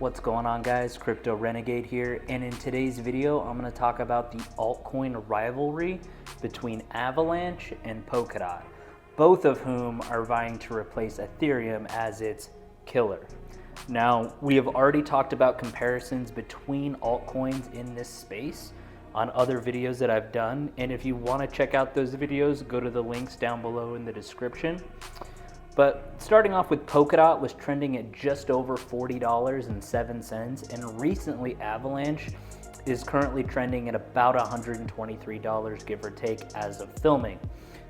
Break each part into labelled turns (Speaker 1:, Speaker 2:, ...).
Speaker 1: What's going on, guys? Crypto Renegade here, and in today's video I'm going to talk about the altcoin rivalry between Avalanche and Polkadot, both of whom are vying to replace Ethereum as its killer. Now, we have already talked about comparisons between altcoins in this space on other videos that I've done, and if you want to check out those videos, go to the links down below in the description. But starting off with Polkadot was trending at just over $40.07, and recently Avalanche is currently trending at about $123, give or take, as of filming.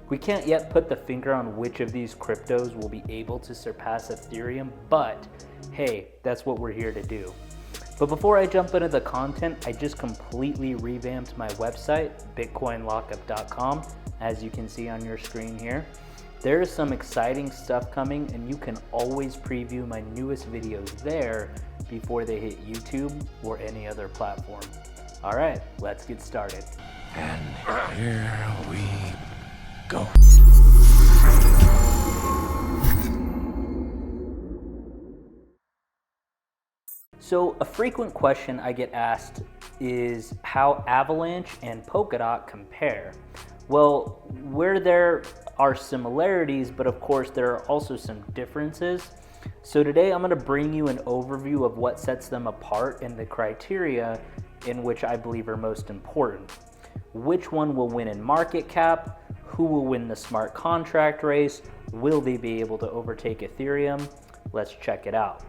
Speaker 1: We can't yet put the finger on which of these cryptos will be able to surpass Ethereum, but hey, that's what we're here to do. But before I jump into the content, I just completely revamped my website, bitcoinlockup.com, as you can see on your screen here. There is some exciting stuff coming, and you can always preview my newest videos there before they hit YouTube or any other platform. All right, let's get started.
Speaker 2: And here we go.
Speaker 1: So a frequent question I get asked is how Avalanche and Polkadot compare. Well, where there are similarities, but of course there are also some differences. So today I'm going to bring you an overview of what sets them apart and the criteria in which I believe are most important. Which one will win in market cap? Who will win the smart contract race? Will they be able to overtake Ethereum? Let's check it out.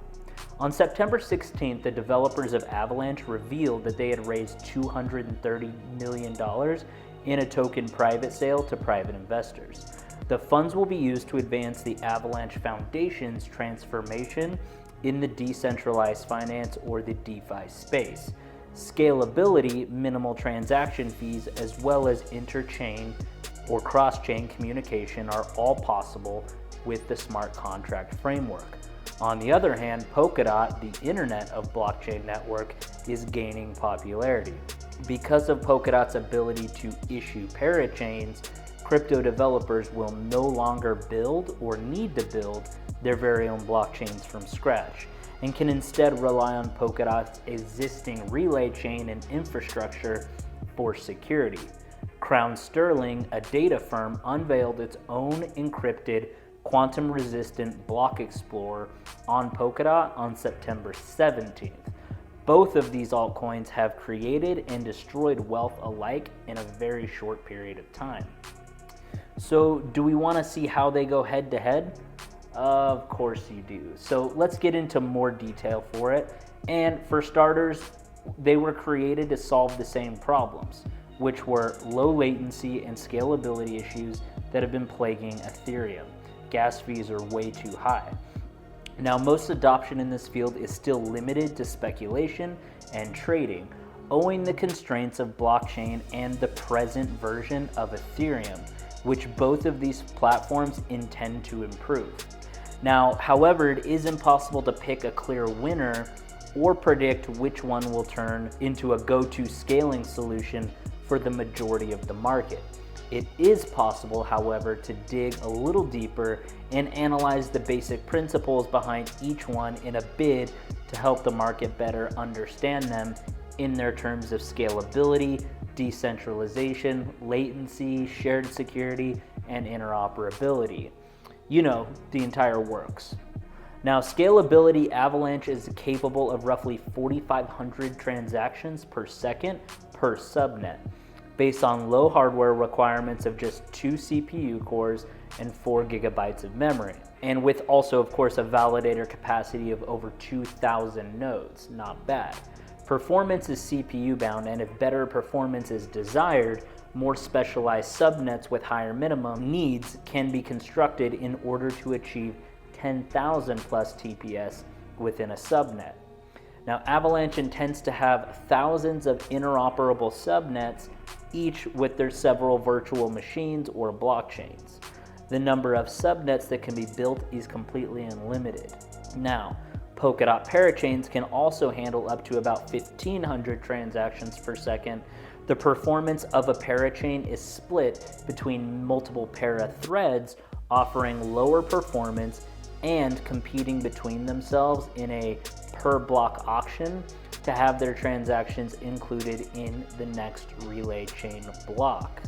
Speaker 1: On September 16th, the developers of Avalanche revealed that they had raised $230 million in a token private sale to private investors. The funds will be used to advance the Avalanche Foundation's transformation in the decentralized finance or the DeFi space. Scalability, minimal transaction fees, as well as interchain or cross-chain communication are all possible with the smart contract framework. On the other hand, Polkadot, the internet of blockchain network, is gaining popularity. Because of Polkadot's ability to issue parachains, crypto developers will no longer build or need to build their very own blockchains from scratch, and can instead rely on Polkadot's existing relay chain and infrastructure for security. Crown Sterling, a data firm, unveiled its own encrypted quantum-resistant block explorer on Polkadot on September 17th. Both of these altcoins have created and destroyed wealth alike in a very short period of time. So do we want to see how they go head to head? Of course you do. So let's get into more detail for it. And for starters, they were created to solve the same problems, which were low latency and scalability issues that have been plaguing Ethereum. Gas fees are way too high. Now, most adoption in this field is still limited to speculation and trading, owing the constraints of blockchain and the present version of Ethereum, which both of these platforms intend to improve. Now, however, it is impossible to pick a clear winner or predict which one will turn into a go-to scaling solution for the majority of the market. It is possible, however, to dig a little deeper and analyze the basic principles behind each one in a bid to help the market better understand them in their terms of scalability, decentralization, latency, shared security, and interoperability. You know, the entire works. Now, scalability, Avalanche is capable of roughly 4,500 transactions per second per subnet, based on low hardware requirements of just 2 CPU cores and 4 gigabytes of memory. And with also, of course, a validator capacity of over 2,000 nodes. Not bad. Performance is CPU bound, and if better performance is desired, more specialized subnets with higher minimum needs can be constructed in order to achieve 10,000 plus TPS within a subnet. Now, Avalanche intends to have thousands of interoperable subnets, each with their several virtual machines or blockchains. The number of subnets that can be built is completely unlimited. Now, Polkadot parachains can also handle up to about 1,500 transactions per second. The performance of a parachain is split between multiple para threads, offering lower performance and competing between themselves in a per block auction to have their transactions included in the next relay chain block.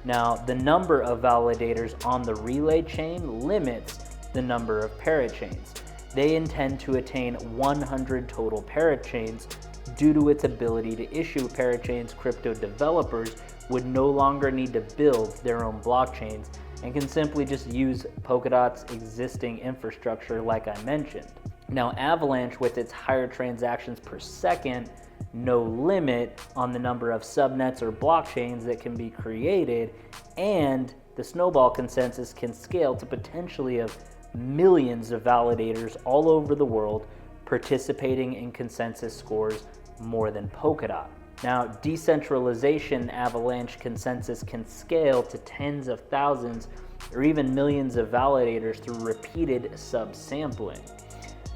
Speaker 1: Now, the number of validators on the relay chain limits the number of parachains. They intend to attain 100 total parachains. Due to its ability to issue parachains, crypto developers would no longer need to build their own blockchains and can simply just use Polkadot's existing infrastructure like I mentioned. Now, Avalanche, with its higher transactions per second, no limit on the number of subnets or blockchains that can be created, and the snowball consensus can scale to potentially of millions of validators all over the world participating in consensus scores more than Polkadot. Now, decentralization Avalanche consensus can scale to tens of thousands or even millions of validators through repeated subsampling.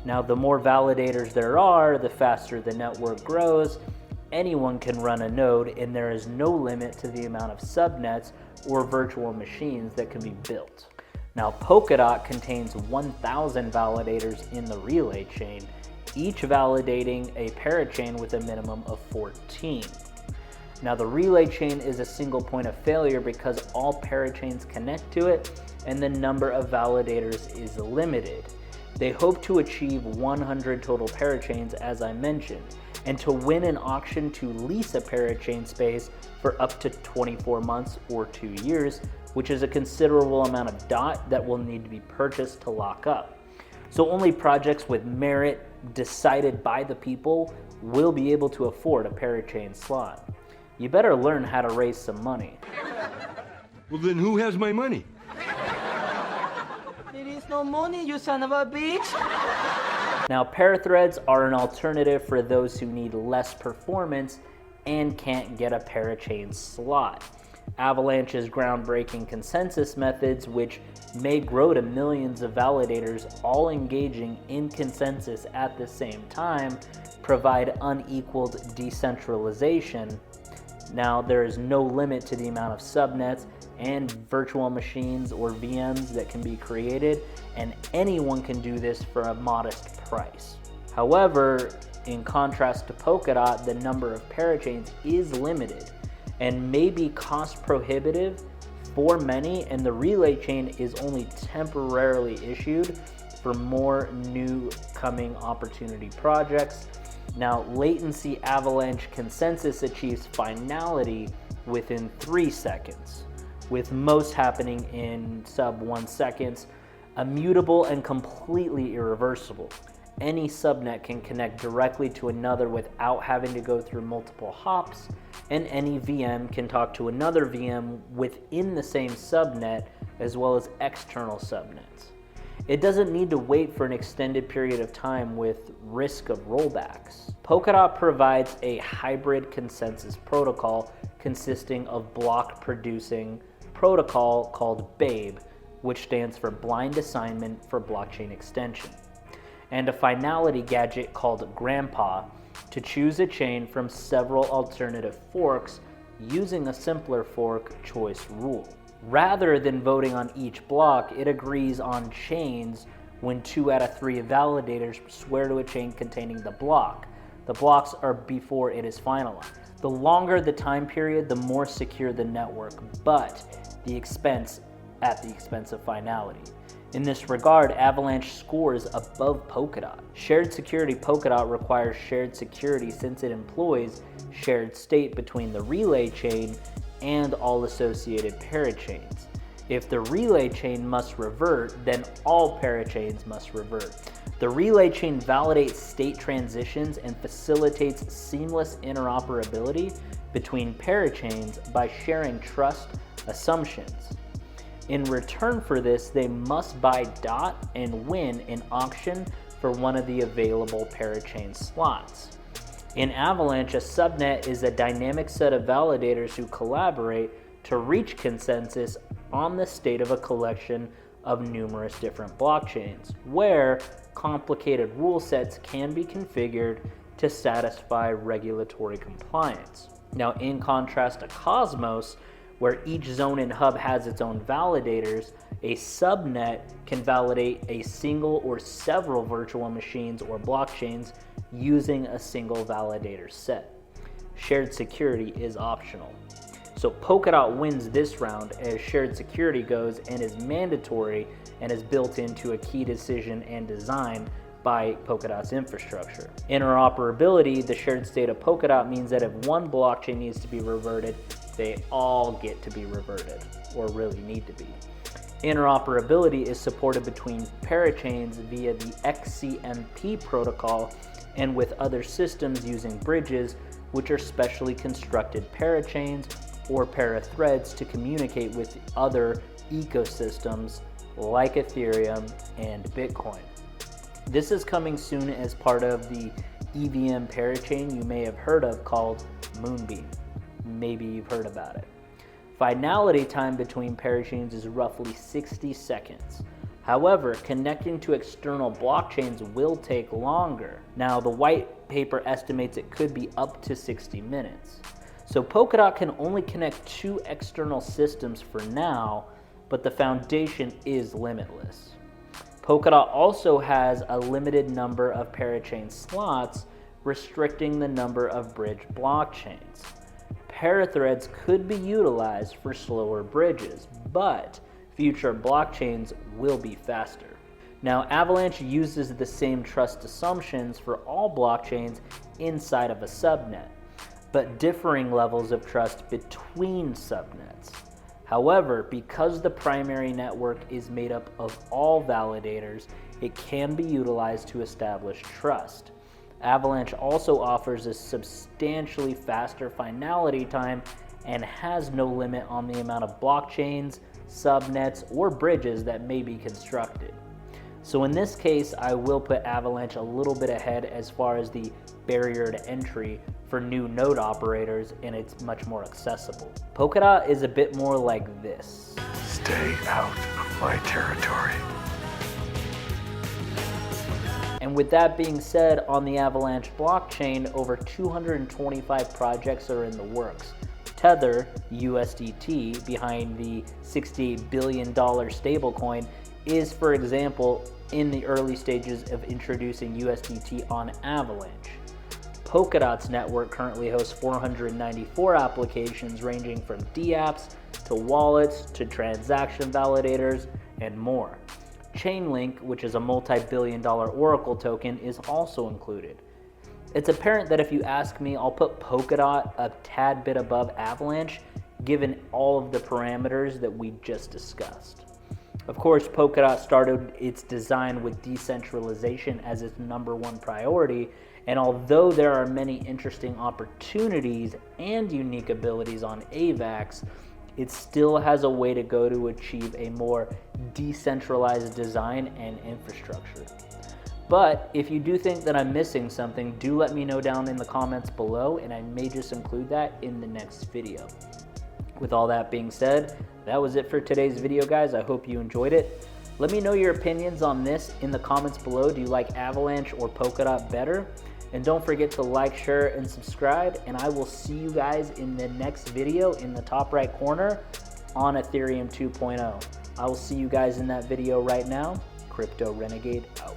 Speaker 1: Now, the more validators there are, the faster the network grows. Anyone can run a node, and there is no limit to the amount of subnets or virtual machines that can be built. Now, Polkadot contains 1,000 validators in the relay chain, each validating a parachain with a minimum of 14. Now, the relay chain is a single point of failure because all parachains connect to it and the number of validators is limited. They hope to achieve 100 total parachains, as I mentioned, and to win an auction to lease a parachain space for up to 24 months or 2 years, which is a considerable amount of DOT that will need to be purchased to lock up. So only projects with merit decided by the people will be able to afford a parachain slot. You better learn how to raise some money.
Speaker 3: Well, then who has my money?
Speaker 4: There is no money, you son of a bitch.
Speaker 1: Now, parathreads are an alternative for those who need less performance and can't get a parachain slot. Avalanche's groundbreaking consensus methods, which may grow to millions of validators all engaging in consensus at the same time, provide unequaled decentralization. Now, there is no limit to the amount of subnets and virtual machines or VMs that can be created, and anyone can do this for a modest price. However, in contrast to Polkadot, the number of parachains is limited and may be cost prohibitive for many, and the relay chain is only temporarily issued for more new coming opportunity projects. Now, latency Avalanche consensus achieves finality within 3 seconds, with most happening in sub 1 seconds, immutable and completely irreversible. Any subnet can connect directly to another without having to go through multiple hops, and any VM can talk to another VM within the same subnet as well as external subnets. It doesn't need to wait for an extended period of time with risk of rollbacks. Polkadot provides a hybrid consensus protocol consisting of block producing protocol called BABE, which stands for Blind Assignment for Blockchain Extension, and a finality gadget called Grandpa to choose a chain from several alternative forks using a simpler fork choice rule. Rather than voting on each block, it agrees on chains when 2 out of 3 validators swear to a chain containing the block. The blocks are before it is finalized. The longer the time period, the more secure the network, but at the expense of finality. In this regard, Avalanche scores above Polkadot. Shared security Polkadot requires shared security since it employs shared state between the relay chain and all associated parachains. If the relay chain must revert, then all parachains must revert. The relay chain validates state transitions and facilitates seamless interoperability between parachains by sharing trust assumptions. In return for this, they must buy DOT and win an auction for one of the available parachain slots. In Avalanche, a subnet is a dynamic set of validators who collaborate to reach consensus on the state of a collection of numerous different blockchains, where complicated rule sets can be configured to satisfy regulatory compliance. Now, in contrast to Cosmos, where each zone and hub has its own validators, a subnet can validate a single or several virtual machines or blockchains using a single validator set. Shared security is optional. So Polkadot wins this round as shared security goes and is mandatory and is built into a key decision and design by Polkadot's infrastructure. Interoperability, the shared state of Polkadot, means that if one blockchain needs to be reverted, they all get to be reverted, or really need to be. Interoperability is supported between parachains via the XCMP protocol and with other systems using bridges, which are specially constructed parachains or parathreads to communicate with other ecosystems like Ethereum and Bitcoin. This is coming soon as part of the EVM parachain you may have heard of called Moonbeam. Maybe you've heard about it. Finality time between parachains is roughly 60 seconds. However, connecting to external blockchains will take longer. Now, the white paper estimates it could be up to 60 minutes. So Polkadot can only connect 2 external systems for now, but the foundation is limitless. Polkadot also has a limited number of parachain slots, restricting the number of bridge blockchains. Parathreads could be utilized for slower bridges, but future blockchains will be faster. Now, Avalanche uses the same trust assumptions for all blockchains inside of a subnet, but differing levels of trust between subnets. However, because the primary network is made up of all validators, it can be utilized to establish trust. Avalanche also offers a substantially faster finality time and has no limit on the amount of blockchains, subnets, or bridges that may be constructed. So in this case, I will put Avalanche a little bit ahead as far as the barrier to entry for new node operators, and it's much more accessible. Polkadot is a bit more like this.
Speaker 2: Stay out of my territory.
Speaker 1: And with that being said, on the Avalanche blockchain, over 225 projects are in the works. Tether, USDT, behind the $68 billion stablecoin, is, for example, in the early stages of introducing USDT on Avalanche. Polkadot's network currently hosts 494 applications ranging from dApps to wallets to transaction validators and more. Chainlink, which is a multi-billion-dollar Oracle token, is also included. It's apparent that if you ask me, I'll put Polkadot a tad bit above Avalanche, given all of the parameters that we just discussed. Of course, Polkadot started its design with decentralization as its #1 priority, and although there are many interesting opportunities and unique abilities on AVAX, it still has a way to go to achieve a more decentralized design and infrastructure. But if you do think that I'm missing something, do let me know down in the comments below, and I may just include that in the next video. With all that being said, that was it for today's video, guys. I hope you enjoyed it. Let me know your opinions on this in the comments below. Do you like Avalanche or Polkadot better? And don't forget to like, share, and subscribe, and I will see you guys in the next video in the top right corner on Ethereum 2.0. I will see you guys in that video right now. Crypto Renegade out.